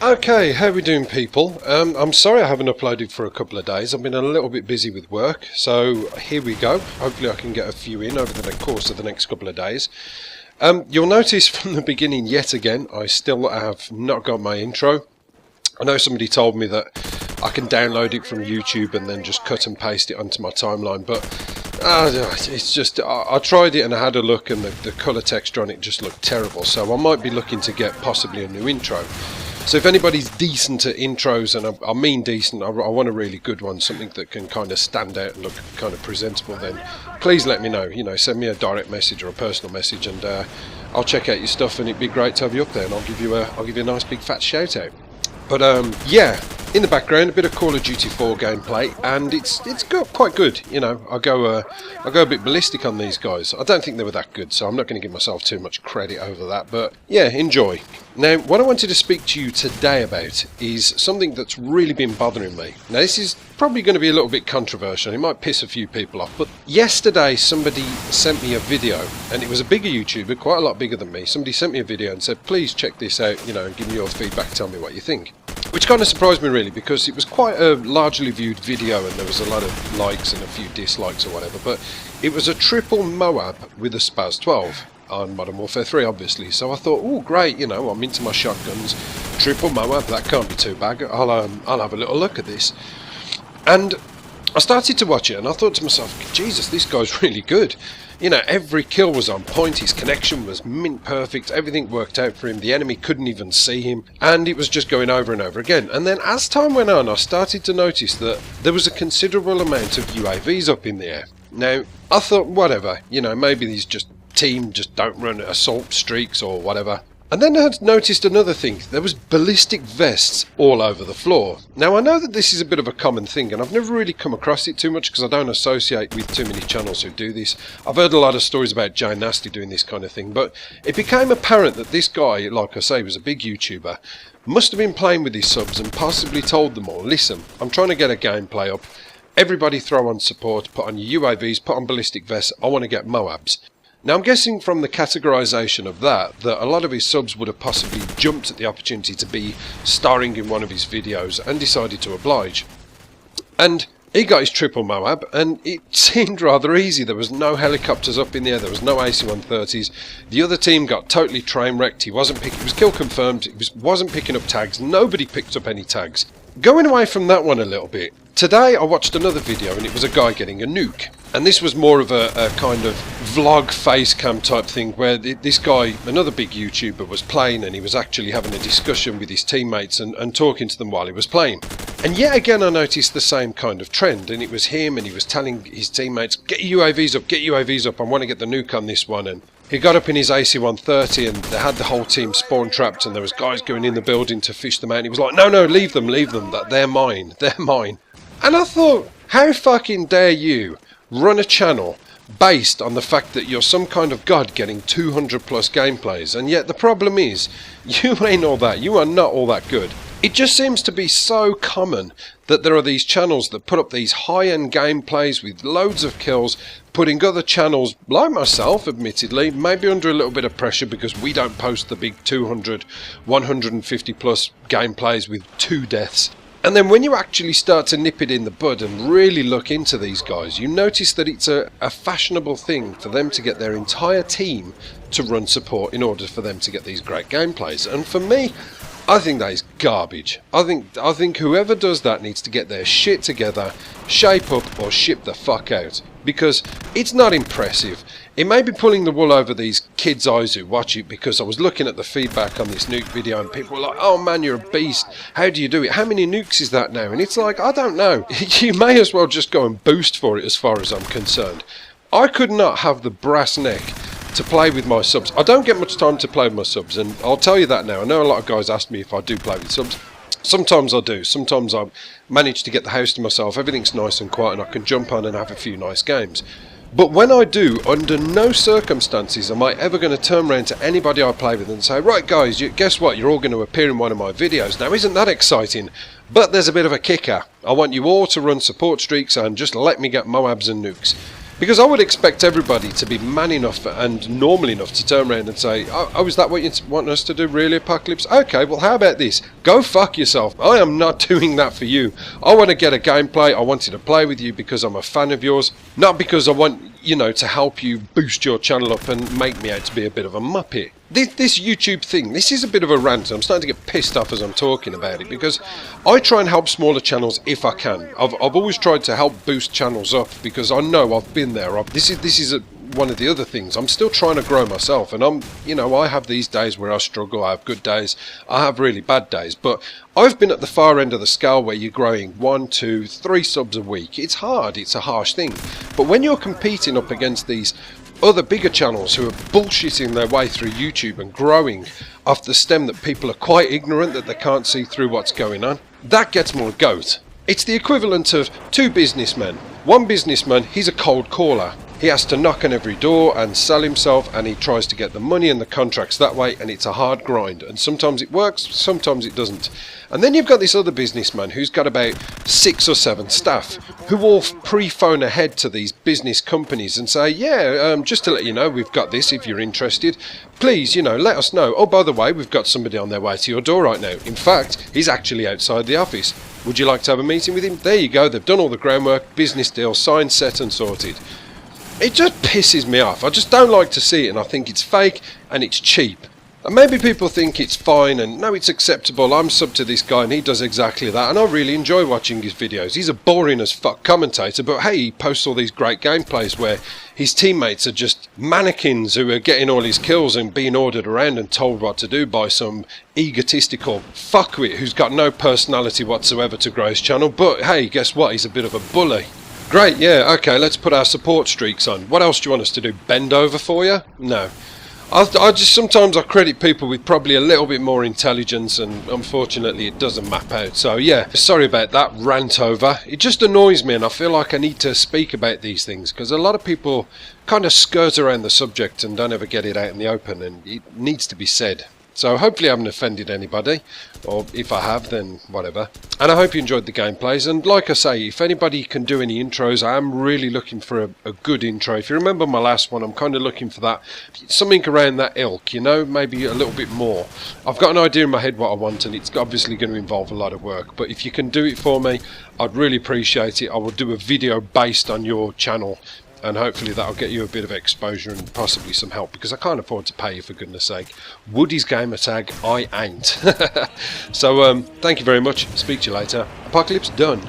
Okay, how we doing, people? I'm sorry I haven't uploaded for a couple of days. I've been a little bit busy with work, so here we go. Hopefully I can get a few in over the course of the next couple of days. You'll notice from the beginning, yet again, I still have not got my intro. I know somebody told me that I can download it from YouTube and then just cut and paste it onto my timeline, but it's just, I tried it and I had a look, and the colour texture on it just looked terrible, so I might be looking to get possibly a new intro. So if anybody's decent at intros, and I mean decent, I want a really good one, something that can kind of stand out and look kind of presentable, then please let me know. You know, send me a direct message or a personal message, and I'll check out your stuff, and it'd be great to have you up there, and I'll give you a nice big fat shout out. But yeah, in the background, a bit of Call of Duty 4 gameplay, and it's quite good. You know, I go a bit ballistic on these guys. I don't think they were that good, so I'm not going to give myself too much credit over that. But yeah, enjoy. Now, what I wanted to speak to you today about is something that's really been bothering me. Now, this is probably going to be a little bit controversial. It might piss a few people off, but yesterday somebody sent me a video, and it was a bigger YouTuber, quite a lot bigger than me. Somebody sent me a video and said, please check this out, you know, and give me your feedback, tell me what you think. Which kind of surprised me really, because it was quite a largely viewed video and there was a lot of likes and a few dislikes or whatever, but it was a triple MOAB with a Spaz 12 on Modern Warfare 3 obviously, so I thought, oh great, you know, I'm into my shotguns, triple MOAB, that can't be too bad, I'll have a little look at this. And I started to watch it and I thought to myself, Jesus, this guy's really good. You know, every kill was on point, his connection was mint perfect, everything worked out for him, the enemy couldn't even see him, and it was just going over and over again. And then as time went on, I started to notice that there was a considerable amount of UAVs up in the air. Now, I thought, whatever, you know, maybe these team just don't run assault streaks or whatever. And then I noticed another thing. There was ballistic vests all over the floor. Now I know that this is a bit of a common thing, and I've never really come across it too much because I don't associate with too many channels who do this. I've heard a lot of stories about Jay Nasty doing this kind of thing, but it became apparent that this guy, like I say, was a big YouTuber, must have been playing with his subs and possibly told them all, listen, I'm trying to get a gameplay up, everybody throw on support, put on your UAVs, put on ballistic vests, I want to get MOABs. Now I'm guessing from the categorisation of that a lot of his subs would have possibly jumped at the opportunity to be starring in one of his videos and decided to oblige. And he got his triple MOAB and it seemed rather easy. There was no helicopters up in the air, there was no AC-130s. The other team got totally train wrecked, he was kill confirmed, he wasn't picking up tags, nobody picked up any tags. Going away from that one a little bit, today I watched another video and it was a guy getting a nuke. And this was more of a kind of vlog face cam type thing where this guy, another big YouTuber, was playing and he was actually having a discussion with his teammates and talking to them while he was playing. And yet again I noticed the same kind of trend, and it was him and he was telling his teammates, get your UAVs up, I want to get the nuke on this one. And he got up in his AC-130 and they had the whole team spawn trapped and there was guys going in the building to fish them out. And he was like, no, leave them, they're mine. And I thought, how fucking dare you run a channel based on the fact that you're some kind of god getting 200 plus gameplays, and yet the problem is, you ain't all that, you are not all that good. It just seems to be so common that there are these channels that put up these high-end gameplays with loads of kills, putting other channels, like myself admittedly, maybe under a little bit of pressure because we don't post the big 200, 150 plus gameplays with 2 deaths. And then when you actually start to nip it in the bud and really look into these guys, you notice that it's a fashionable thing for them to get their entire team to run support in order for them to get these great gameplays. And for me, I think that is garbage. I think whoever does that needs to get their shit together, shape up, or ship the fuck out. Because it's not impressive. It may be pulling the wool over these kids' eyes who watch it, because I was looking at the feedback on this nuke video and people were like, oh man, you're a beast, how do you do it, how many nukes is that now? And it's like, I don't know. You may as well just go and boost for it as far as I'm concerned. I could not have the brass neck to play with my subs. I don't get much time to play with my subs, and I'll tell you that now. I know a lot of guys ask me if I do play with subs. Sometimes I do. Sometimes I manage to get the house to myself, everything's nice and quiet and I can jump on and have a few nice games. But when I do, under no circumstances am I ever going to turn around to anybody I play with and say, right guys, guess what, you're all going to appear in one of my videos. Now isn't that exciting? But there's a bit of a kicker. I want you all to run support streaks and just let me get MOABs and nukes. Because I would expect everybody to be man enough and normal enough to turn around and say, oh, is that what you want us to do, really, Apocalypse? Okay, well, how about this? Go fuck yourself. I am not doing that for you. I want to get a gameplay. I wanted to play with you because I'm a fan of yours, not because I want, you know, to help you boost your channel up and make me out to be a bit of a muppet. This YouTube thing, this is a bit of a rant. I'm starting to get pissed off as I'm talking about it, because I try and help smaller channels if I can. I've always tried to help boost channels up, because I know I've been there. This is one of the other things. I'm still trying to grow myself, and I have these days where I struggle. I have good days, I have really bad days, but I've been at the far end of the scale where you're growing 1, 2, 3 subs a week. It's hard, it's a harsh thing, but when you're competing up against these other bigger channels who are bullshitting their way through YouTube and growing off the stem that people are quite ignorant that they can't see through what's going on, that gets more goat. It's the equivalent of 2 businessmen. One businessman, he's a cold caller. He has to knock on every door and sell himself, and he tries to get the money and the contracts that way, and it's a hard grind, and sometimes it works, sometimes it doesn't. And then you've got this other businessman who's got about 6 or 7 staff who all pre-phone ahead to these business companies and say, yeah, just to let you know, we've got this if you're interested. Please, let us know. Oh, by the way, we've got somebody on their way to your door right now. In fact, he's actually outside the office. Would you like to have a meeting with him? There you go, they've done all the groundwork, business deal, signed, set and sorted. It just pisses me off. I just don't like to see it, and I think it's fake and it's cheap. And maybe people think it's fine and no, it's acceptable. I'm sub to this guy and he does exactly that, and I really enjoy watching his videos. He's a boring as fuck commentator, but hey, he posts all these great gameplays where his teammates are just mannequins who are getting all his kills and being ordered around and told what to do by some egotistical fuckwit who's got no personality whatsoever to grow his channel. But hey, guess what? He's a bit of a bully. Great, yeah, okay, let's put our support streaks on. What else do you want us to do? Bend over for you? No. I just sometimes I credit people with probably a little bit more intelligence, and unfortunately it doesn't map out. So yeah, sorry about that rant over. It just annoys me, and I feel like I need to speak about these things because a lot of people kind of skirt around the subject and don't ever get it out in the open, and it needs to be said. So hopefully I haven't offended anybody, or if I have, then whatever. And I hope you enjoyed the gameplays, and like I say, if anybody can do any intros, I am really looking for a good intro. If you remember my last one, I'm kind of looking for that, something around that ilk, maybe a little bit more. I've got an idea in my head what I want, and it's obviously going to involve a lot of work, but if you can do it for me, I'd really appreciate it. I will do a video based on your channel, and hopefully that'll get you a bit of exposure and possibly some help, because I can't afford to pay you, for goodness sake. Woody's gamer tag, I ain't. So thank you very much. Speak to you later. Apocalypse done.